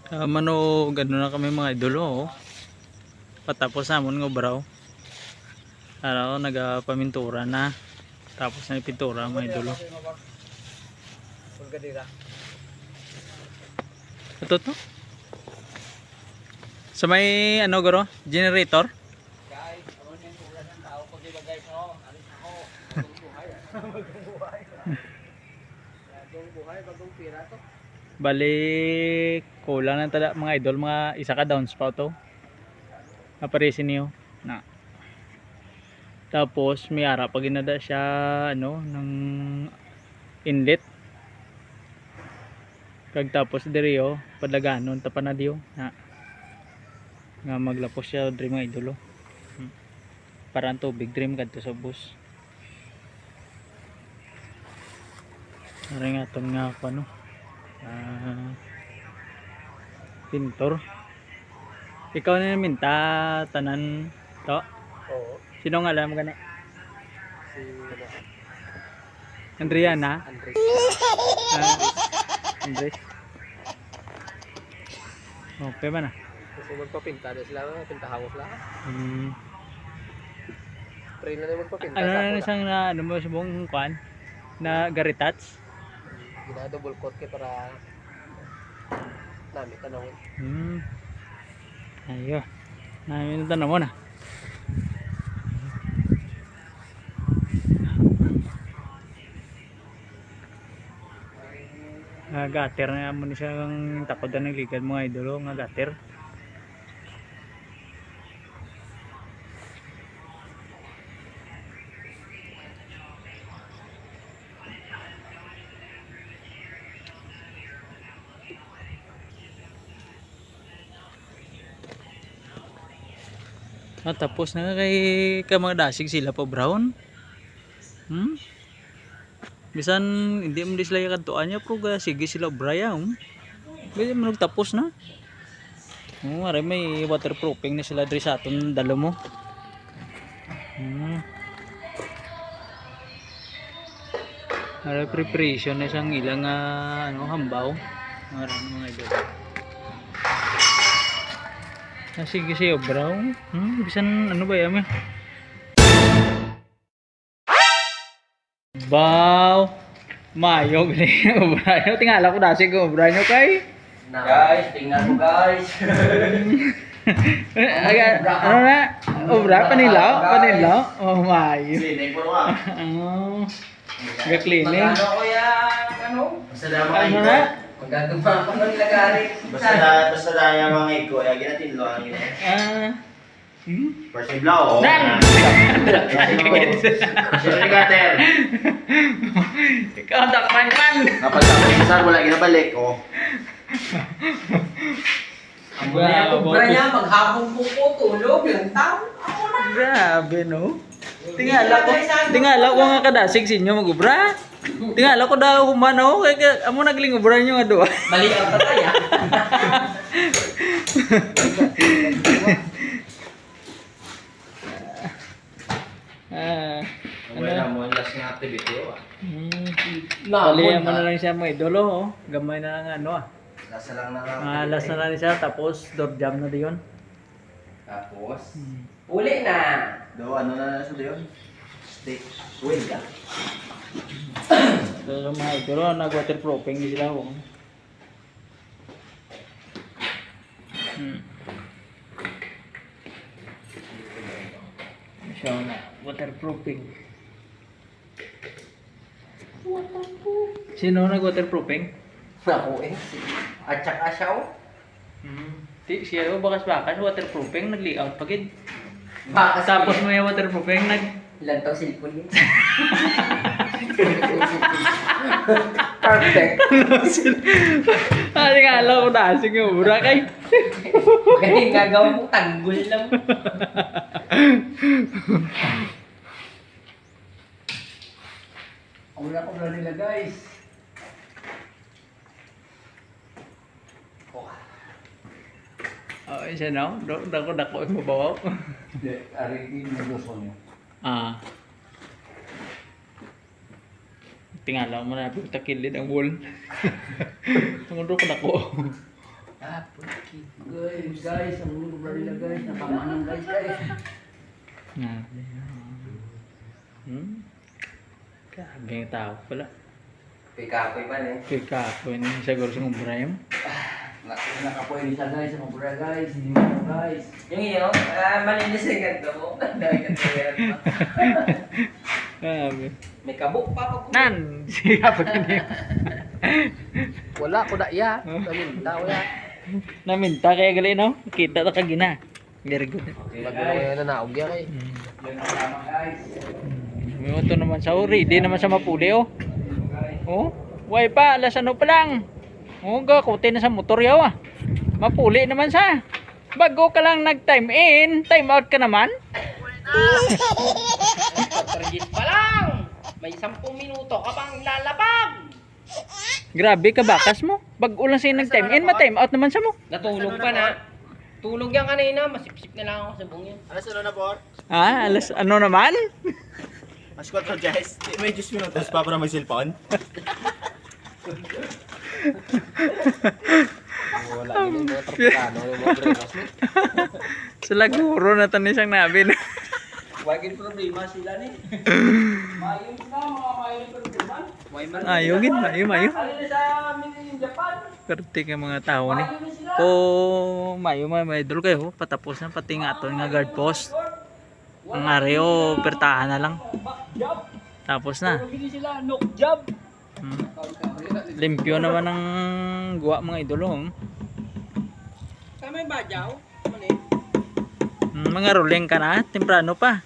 Mano, gano'n na kami mga idolo. Oh. Patapos namon nga braw. Ano, nagapamintura na. Tapos na ipintura mga idolo. Ito to. Sa may ano garo? Generator? Guys, ano yung ulan ng tao pag iba guys, oh, alis ako. Bagong buhay. Bagong buhay. Bagong buhay, bagong pira to. Balik kulang na tada mga idol, mga isa ka downspout to. Naparisin niyo na. Tapos may ara pag inada siya ano ng inlet. Kag tapos diri yo padaganon tapan na diyo na nga maglapos siya diri mga idolo. Para ang tubig dream kadto sa bus. Ari nga ton nga ako ano. Pintor. Ikaw na minta tanan to. Oo. Sino nga alam gani? Si Andriana. Andre. Andres. Okay ba na? Kasi magpapinta na sila, pintahan ko sila. Hmm. Pray na naman magpapinta. Ano sa na ako isang na ano mo subong kwan na garitats? Gina-double coat kay para nami tanawin. Ayo. Namin na mo na. Nga gater na mo ni siyang takod na ng ligad mga idolo nga gater. Tapos na kay ka mga dasig sila po brown. Bisan hindi mo sila kadtuan niya pero sige sila brown. Hindi mo tapos na. Mare may waterproofing na sila diri sa aton dalo mo. Mare preparation na sang ilang ano hambaw. Mga idol. Sige siya brown. Bisan ano ba yami? Baw. Mayog ni obra. Tingala ko dasig ko obra nyo kay. Guys, tingnan mo guys. Ano na? Obra panilaw, panilaw. Oh mayo. Cleaning ko nga. Ga-cleaning. Ano ko yan? Ano? Basta na mga Ano iko. na? Magagamba ko ng lagari. Basta na yung mga iko. Ay, ginatinlo ang gina. First blow. Oh. Nan! Siyempre gater. Ikaw takpan man. Kapag tapos saan wala ginabalik. Oh. Ang muna yung kubra niya, maghapong po tulog, yung taon. Grabe no. Tingala ko nga kadasig sa inyo magubra. Tingala ko daw humano kay amo nagling ubra nyo nga duwa. Mali ang tatay ah. Wala mo last nga activity. Oh. Palihan mo na lang siya mga idolo. Oh. Gamay na lang ano ah. Lasa lang na lang. Alas na lang siya tapos door jam na diyon. Tapos. Uli na. Do ano na sa diyon? Steak. Win ka. So mga idolo nag-waterproofing din sila. Oh. Siya na waterproofing. Sino nag-waterproofing? Ako eh. At saka siya oh. Siya yung bakas-bakas waterproofing nag-layout pagid. Bakas Tapos mo yung waterproofing ilan taong cellphone yun? Perfect. Ay nga alam ko na sige mura kay. Ganyan gagawin mo, tanggol lang. Wala ko na nila guys. Oh, siya no? Dako yung mabawaw. Hindi, ari yung gusto niyo. Tingala mo na takilid ang wall. Tungod ko dako. Guys, ang ulo ko nila guys, napamanong guys. Grabe yung tao pala. Pikapoy pa eh. Kikapoy na siguro sa Brian. Nakapoy ni siya guys, ang mabura guys, hindi mo guys. Yung iyo, malinis yung ganito mo. Dahil ganito yan. Grabe. May kabuk pa pag Nan! Siya pa din Wala ko na iya. Kamin, tao ya. Naminta kaya gali no? Kita ta kagina. Very good. Magano yan na naog yan kay. May ito naman sa uri. Di naman sa mapuli oh. Oh, way pa. Alas ano pa lang. Oh, gakutin na sa motor yaw ah. Mapuli naman sa. Bago ka lang nag-time in, time out ka naman. Target pa lang. May 10 minuto ka pang lalapag. Grabe ka bakas mo. Bago lang siya nag-time in, ma-time out naman sa mo. Natulog pa na. Tulog yan kanina, masipsip na lang ako sa bungin. Alas ano na, Por? Ah, alas ano naman? Mas 4 guys. May 10 minutos pa para may cellphone. Wala din yung mga tropikano, yung mga breakfast mo. Sila guro na tanin siyang nabin. Wagin problema sila ni. Mayon na, mga mayon pero duman. Ayogin, mayo. Alin na sa amin yung Japan. Perte ka mga tao ni. Po, mayo may idol kayo. Patapos na pati nga ito nga guard post. Ang areo, pertahan na lang. Tapos na. Hindi sila, knock job. Limpyo naman ang guwa mga idolo. Kami ba, Jaw? Mga rolling ka na, temprano pa.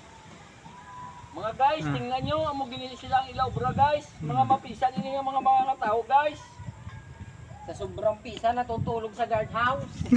Mga guys, tingnan nyo, amo ginili silang ilaw bra guys. Mga mapisan ini nga mga tao guys. Sa sobrang pisa natutulog sa guardhouse.